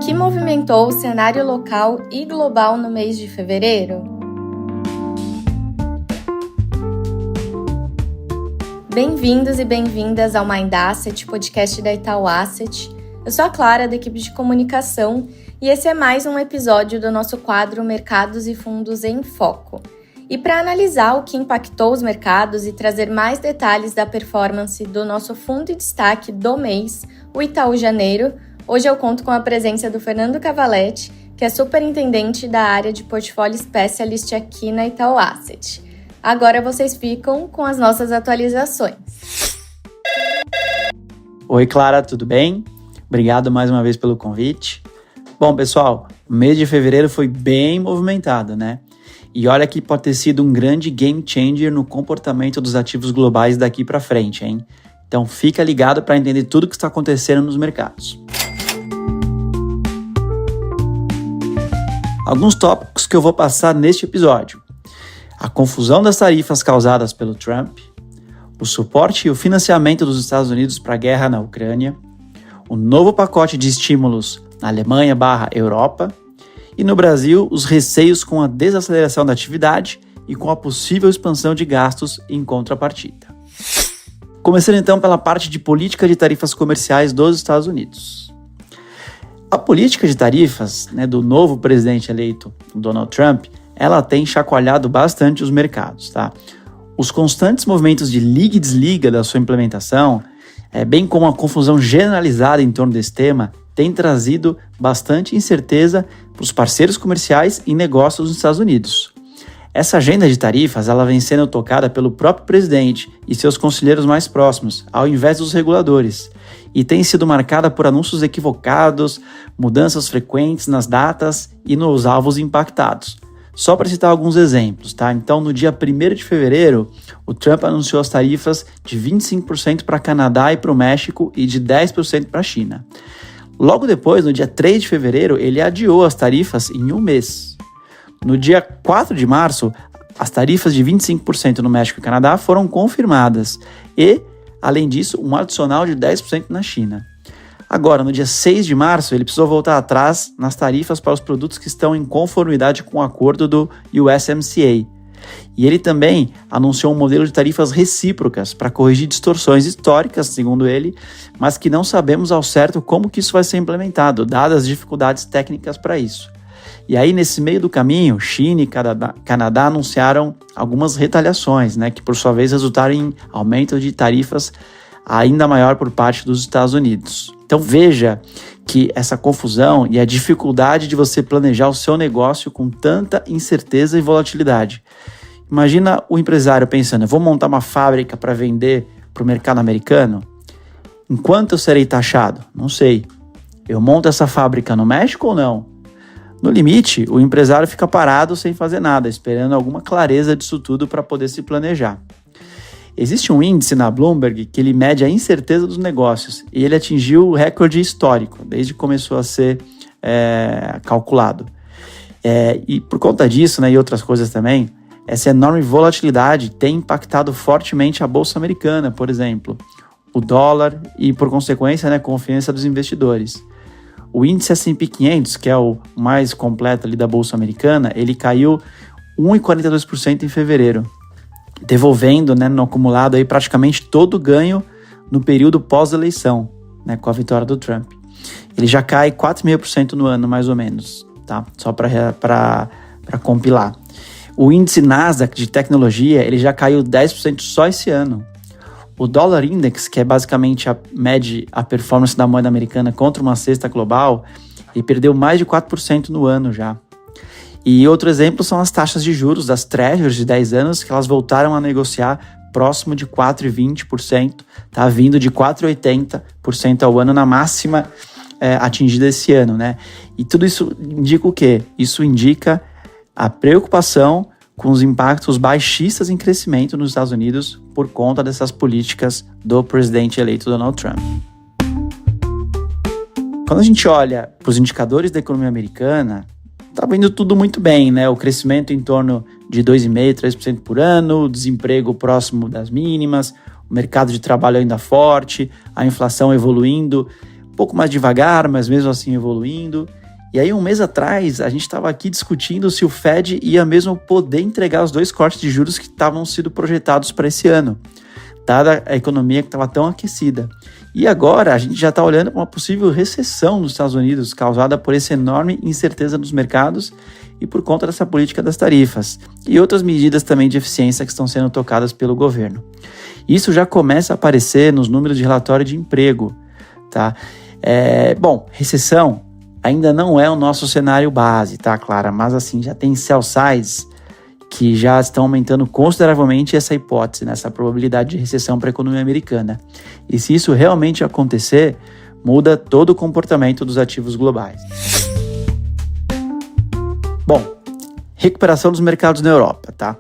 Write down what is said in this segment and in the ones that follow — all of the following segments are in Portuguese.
que movimentou o cenário local e global no mês de fevereiro? Bem-vindos e bem-vindas ao Mind Asset, podcast da Itaú Asset. Eu sou a Clara, da equipe de comunicação, e esse é mais um episódio do nosso quadro Mercados e Fundos em Foco. E para analisar o que impactou os mercados e trazer mais detalhes da performance do nosso fundo de destaque do mês, o Itaú Janeiro, hoje eu conto com a presença do Fernando Cavalletti, que é superintendente da área de Portfólio Specialist aqui na Itaú Asset. Agora vocês ficam com as nossas atualizações. Oi, Clara, tudo bem? Obrigado mais uma vez pelo convite. Bom, pessoal, o mês de fevereiro foi bem movimentado, né? E olha que pode ter sido um grande game changer no comportamento dos ativos globais daqui para frente, hein? Então fica ligado para entender tudo o que está acontecendo nos mercados. Alguns tópicos que eu vou passar neste episódio. A confusão das tarifas causadas pelo Trump, o suporte e o financiamento dos Estados Unidos para a guerra na Ucrânia, o novo pacote de estímulos na Alemanha/Europa e no Brasil os receios com a desaceleração da atividade e com a possível expansão de gastos em contrapartida. Começando então pela parte de política de tarifas comerciais dos Estados Unidos. A política de tarifas, do novo presidente eleito, Donald Trump, ela tem chacoalhado bastante os mercados, tá? Os constantes movimentos de liga e desliga da sua implementação, bem como a confusão generalizada em torno desse tema, tem trazido bastante incerteza para os parceiros comerciais e negócios nos Estados Unidos. Essa agenda de tarifas ela vem sendo tocada pelo próprio presidente e seus conselheiros mais próximos, ao invés dos reguladores, e tem sido marcada por anúncios equivocados, mudanças frequentes nas datas e nos alvos impactados. Só para citar alguns exemplos, tá? Então, no dia 1º de fevereiro, o Trump anunciou as tarifas de 25% para Canadá e para o México e de 10% para a China. Logo depois, no dia 3 de fevereiro, ele adiou as tarifas em um mês. No dia 4 de março, as tarifas de 25% no México e Canadá foram confirmadas e, além disso, um adicional de 10% na China. Agora, no dia 6 de março, ele precisou voltar atrás nas tarifas para os produtos que estão em conformidade com o acordo do USMCA. E ele também anunciou um modelo de tarifas recíprocas para corrigir distorções históricas, segundo ele, mas que não sabemos ao certo como que isso vai ser implementado, dadas as dificuldades técnicas para isso. E aí, nesse meio do caminho, China e Canadá anunciaram algumas retaliações, que por sua vez resultaram em aumento de tarifas ainda maior por parte dos Estados Unidos. Então veja que essa confusão e a dificuldade de você planejar o seu negócio com tanta incerteza e volatilidade. Imagina o empresário pensando, eu vou montar uma fábrica para vender para o mercado americano? Em quanto eu serei taxado? Não sei. Eu monto essa fábrica no México ou não? No limite, o empresário fica parado sem fazer nada, esperando alguma clareza disso tudo para poder se planejar. Existe um índice na Bloomberg que ele mede a incerteza dos negócios e ele atingiu o recorde histórico, desde que começou a ser calculado. E por conta disso, e outras coisas também, essa enorme volatilidade tem impactado fortemente a Bolsa Americana, por exemplo, o dólar e, por consequência, a confiança dos investidores. O índice S&P 500, que é o mais completo ali da Bolsa Americana, ele caiu 1,42% em fevereiro, devolvendo no acumulado aí praticamente todo o ganho no período pós-eleição, com a vitória do Trump. Ele já cai 4,5% no ano, mais ou menos, tá? Só para compilar. O índice Nasdaq de tecnologia, ele já caiu 10% só esse ano. O Dollar Index, que é basicamente mede a performance da moeda americana contra uma cesta global, ele perdeu mais de 4% no ano já. E outro exemplo são as taxas de juros das Treasuries de 10 anos, que elas voltaram a negociar próximo de 4,20%, tá vindo de 4,80% ao ano na máxima atingida esse ano, E tudo isso indica o quê? Isso indica a preocupação com os impactos baixistas em crescimento nos Estados Unidos por conta dessas políticas do presidente eleito Donald Trump. Quando a gente olha para os indicadores da economia americana, está indo tudo muito bem, O crescimento em torno de 2,5%, 3% por ano, o desemprego próximo das mínimas, o mercado de trabalho ainda forte, a inflação evoluindo, um pouco mais devagar, mas mesmo assim evoluindo. E aí, um mês atrás, a gente estava aqui discutindo se o Fed ia mesmo poder entregar os 2 cortes de juros que estavam sendo projetados para esse ano, dada a economia que estava tão aquecida. E agora, a gente já está olhando para uma possível recessão nos Estados Unidos, causada por essa enorme incerteza nos mercados e por conta dessa política das tarifas, e outras medidas também de eficiência que estão sendo tocadas pelo governo. Isso já começa a aparecer nos números de relatório de emprego, tá? Bom, recessão ainda não é o nosso cenário base, tá, Clara? Mas assim, já tem sell sides que já estão aumentando consideravelmente essa hipótese, essa probabilidade de recessão para a economia americana. E se isso realmente acontecer, muda todo o comportamento dos ativos globais. Bom, recuperação dos mercados na Europa, tá?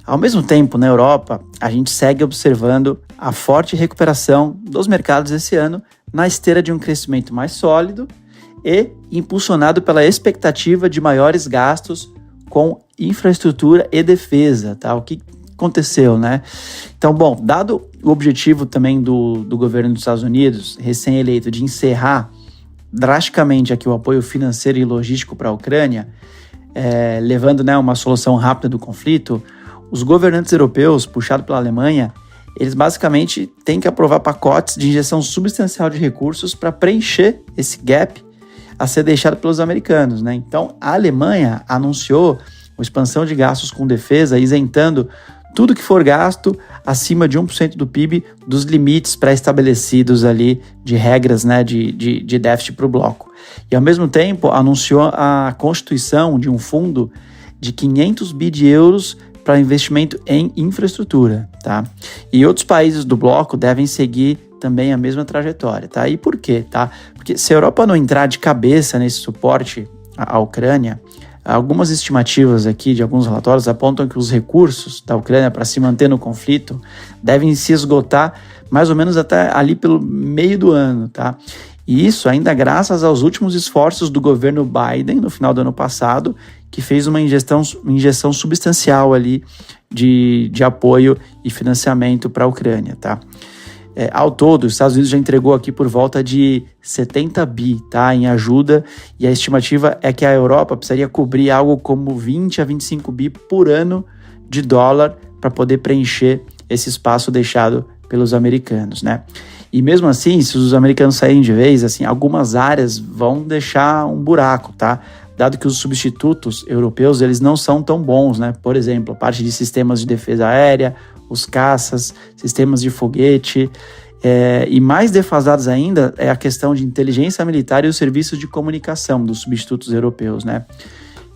Ao mesmo tempo, na Europa, a gente segue observando a forte recuperação dos mercados esse ano na esteira de um crescimento mais sólido e impulsionado pela expectativa de maiores gastos com infraestrutura e defesa, tá? O que aconteceu, né? Então, bom, dado o objetivo também do governo dos Estados Unidos, recém-eleito, de encerrar drasticamente aqui o apoio financeiro e logístico para a Ucrânia, levando, né, uma solução rápida do conflito, os governantes europeus, puxados pela Alemanha, eles basicamente têm que aprovar pacotes de injeção substancial de recursos para preencher esse gap a ser deixado pelos americanos, né? Então, a Alemanha anunciou uma expansão de gastos com defesa, isentando tudo que for gasto acima de 1% do PIB dos limites pré-estabelecidos ali de regras, né, de déficit para o bloco. E, ao mesmo tempo, anunciou a constituição de um fundo de 500 bi de euros para investimento em infraestrutura, tá? E outros países do bloco devem seguir também a mesma trajetória, tá? E por quê, tá? Porque se a Europa não entrar de cabeça nesse suporte à Ucrânia, algumas estimativas aqui de alguns relatórios apontam que os recursos da Ucrânia para se manter no conflito devem se esgotar mais ou menos até ali pelo meio do ano, tá? E isso ainda graças aos últimos esforços do governo Biden no final do ano passado, que fez uma injeção substancial ali de apoio e financiamento para a Ucrânia, tá? Ao todo, os Estados Unidos já entregou aqui por volta de 70 bi, tá, em ajuda, e a estimativa é que a Europa precisaria cobrir algo como 20 a 25 bi por ano de dólar para poder preencher esse espaço deixado pelos americanos, né? E mesmo assim, se os americanos saírem de vez, assim, algumas áreas vão deixar um buraco, tá? Dado que os substitutos europeus, eles não são tão bons, né? Por exemplo, a parte de sistemas de defesa aérea, os caças, sistemas de foguete, e mais defasados ainda é a questão de inteligência militar e os serviços de comunicação dos substitutos europeus, né?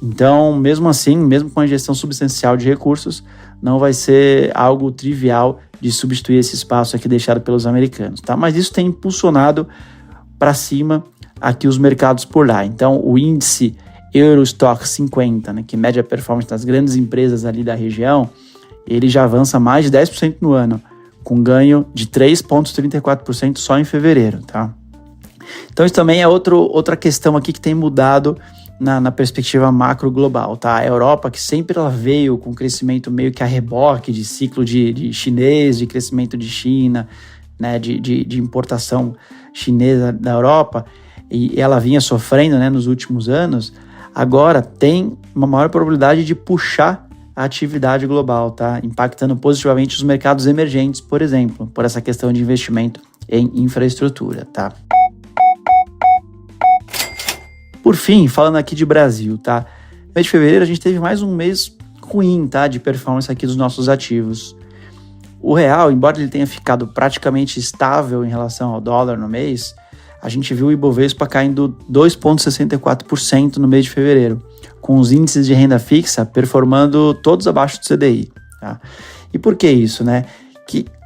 Então, mesmo assim, mesmo com a injeção substancial de recursos, não vai ser algo trivial de substituir esse espaço aqui deixado pelos americanos, tá? Mas isso tem impulsionado para cima aqui os mercados por lá. Então, o índice Eurostock 50, né, que mede a performance das grandes empresas ali da região, ele já avança mais de 10% no ano, com ganho de 3,34% só em fevereiro, tá? Então, isso também é outra questão aqui que tem mudado na perspectiva macro global, tá? A Europa, que sempre ela veio com crescimento meio que a reboque de ciclo de chinês, de crescimento de China, né, de importação chinesa da Europa, e ela vinha sofrendo, né, nos últimos anos, agora tem uma maior probabilidade de puxar a atividade global, tá? Impactando positivamente os mercados emergentes, por exemplo, por essa questão de investimento em infraestrutura, tá? Por fim, falando aqui de Brasil, tá? No mês de fevereiro a gente teve mais um mês ruim, tá? De performance aqui dos nossos ativos. O real, embora ele tenha ficado praticamente estável em relação ao dólar no mês, a gente viu o Ibovespa caindo 2,64% no mês de fevereiro, com os índices de renda fixa performando todos abaixo do CDI. Tá? E por que isso, né?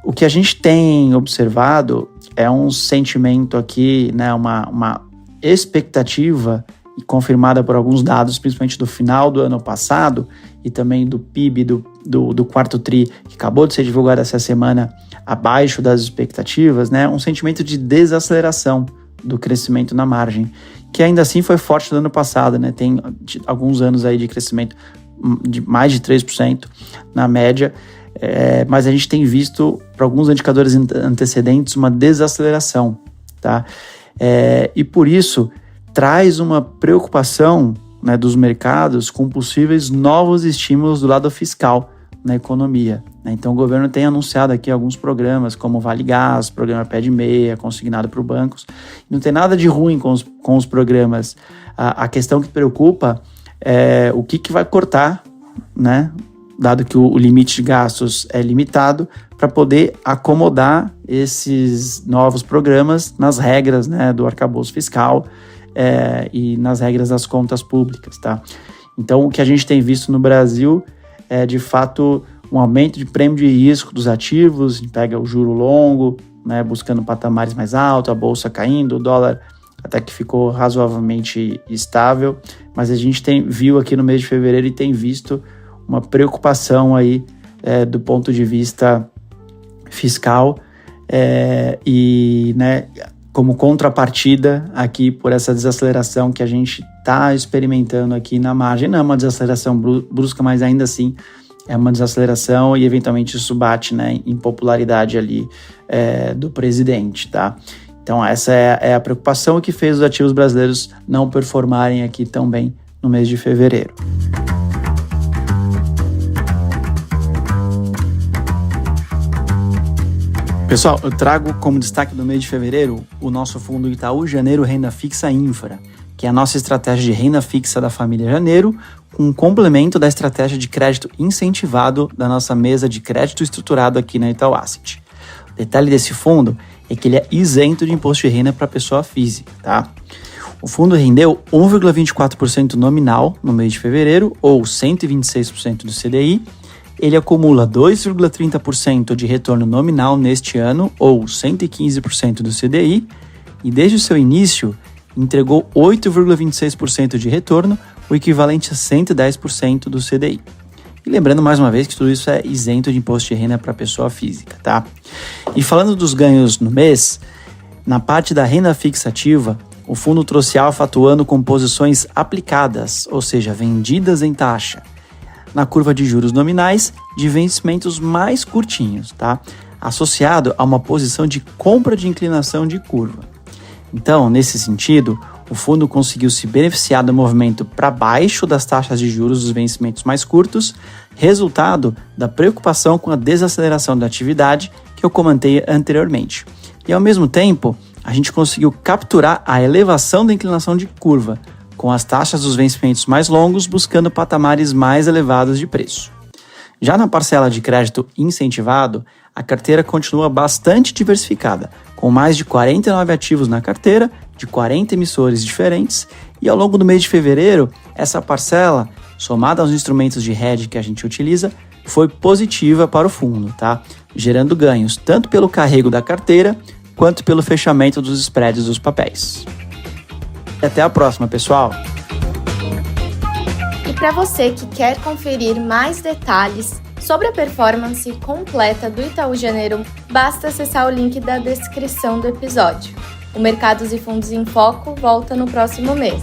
O que a gente tem observado é um sentimento aqui, né, uma expectativa confirmada por alguns dados, principalmente do final do ano passado e também do PIB do quarto TRI, que acabou de ser divulgado essa semana, abaixo das expectativas, né? Um sentimento de desaceleração do crescimento na margem, que ainda assim foi forte no ano passado, né? Tem alguns anos aí de crescimento de mais de 3% na média, mas a gente tem visto, para alguns indicadores antecedentes, uma desaceleração, tá? E por isso traz uma preocupação, né, dos mercados com possíveis novos estímulos do lado fiscal na economia, né? Então o governo tem anunciado aqui alguns programas como o Vale Gás, programa Pé de Meia, consignado para os bancos. Não tem nada de ruim com os programas. A questão que preocupa é o que vai cortar, né, dado que o limite de gastos é limitado, para poder acomodar esses novos programas nas regras, né, do arcabouço fiscal e nas regras das contas públicas, tá? Então, o que a gente tem visto no Brasil é, de fato, um aumento de prêmio de risco dos ativos, a gente pega o juro longo, né, buscando patamares mais altos, a bolsa caindo, o dólar até que ficou razoavelmente estável, mas a gente viu aqui no mês de fevereiro e tem visto uma preocupação aí do ponto de vista fiscal e, né, como contrapartida aqui por essa desaceleração que a gente está experimentando aqui na margem. Não é uma desaceleração brusca, mas ainda assim é uma desaceleração e eventualmente isso bate, né, em popularidade ali do presidente, tá? Então essa é a preocupação que fez os ativos brasileiros não performarem aqui tão bem no mês de fevereiro. Pessoal, eu trago como destaque do mês de fevereiro o nosso fundo Itaú Janeiro Renda Fixa Infra, que é a nossa estratégia de renda fixa da família Janeiro, com um complemento da estratégia de crédito incentivado da nossa mesa de crédito estruturado aqui na Itaú Asset. O detalhe desse fundo é que ele é isento de imposto de renda para pessoa física, tá? O fundo rendeu 1,24% nominal no mês de fevereiro, ou 126% do CDI. Ele acumula 2,30% de retorno nominal neste ano, ou 115% do CDI, e desde o seu início entregou 8,26% de retorno, o equivalente a 110% do CDI. E lembrando mais uma vez que tudo isso é isento de imposto de renda para pessoa física, tá? E falando dos ganhos no mês, na parte da renda fixa ativa, o fundo trouxe alfa atuando com posições aplicadas, ou seja, vendidas em taxa, na curva de juros nominais de vencimentos mais curtinhos, tá? Associado a uma posição de compra de inclinação de curva. Então, nesse sentido, o fundo conseguiu se beneficiar do movimento para baixo das taxas de juros dos vencimentos mais curtos, resultado da preocupação com a desaceleração da atividade que eu comentei anteriormente. E ao mesmo tempo, a gente conseguiu capturar a elevação da inclinação de curva, com as taxas dos vencimentos mais longos buscando patamares mais elevados de preço. Já na parcela de crédito incentivado, a carteira continua bastante diversificada, com mais de 49 ativos na carteira, de 40 emissores diferentes, e ao longo do mês de fevereiro, essa parcela, somada aos instrumentos de hedge que a gente utiliza, foi positiva para o fundo, tá? Gerando ganhos tanto pelo carrego da carteira, quanto pelo fechamento dos spreads dos papéis. Até a próxima, pessoal! E para você que quer conferir mais detalhes sobre a performance completa do Itaú Janeiro, basta acessar o link da descrição do episódio. O Mercados e Fundos em Foco volta no próximo mês.